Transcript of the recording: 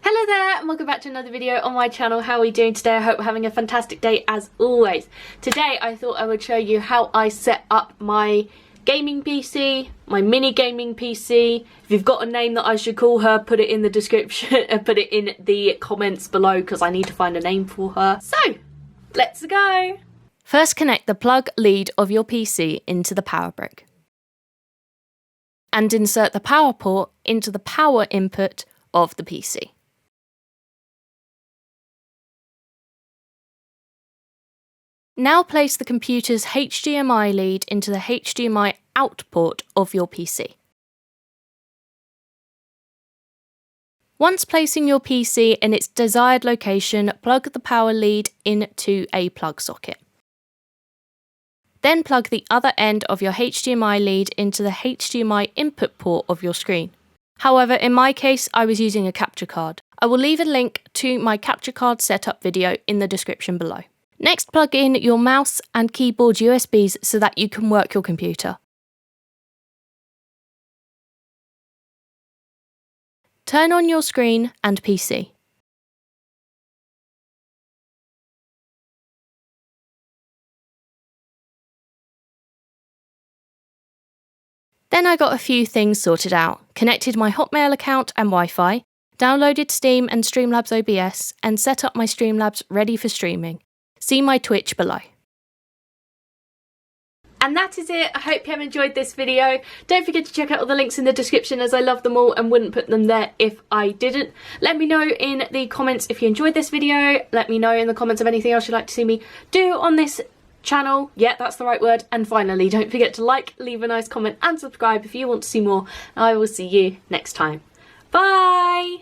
Hello there and welcome back to another video on my channel. How are we doing today? I hope we're having a fantastic day as always. Today I thought I would show you how I set up my gaming PC, my mini gaming PC. If you've got a name that I should call her, put it in the description and put it in the comments below because I need to find a name for her. So, let's go! First, connect the plug lead of your PC into the power brick. And insert the power port into the power input of the PC. Now place the computer's HDMI lead into the HDMI out port of your PC. Once placing your PC in its desired location, plug the power lead into a plug socket. Then plug the other end of your HDMI lead into the HDMI input port of your screen. However, in my case, I was using a capture card. I will leave a link to my capture card setup video in the description below. Next, plug in your mouse and keyboard USBs so that you can work your computer. Turn on your screen and PC. Then I got a few things sorted out, connected my Hotmail account and Wi-Fi, downloaded Steam and Streamlabs OBS, and set up my Streamlabs ready for streaming. See my Twitch below. And that is it. I hope you have enjoyed this video. Don't forget to check out all the links in the description as I love them all and wouldn't put them there if I didn't. Let me know in the comments if you enjoyed this video. Let me know in the comments of anything else you'd like to see me do on this channel. Yeah, that's the right word. And finally, don't forget to like, leave a nice comment and subscribe if you want to see more. I will see you next time. Bye!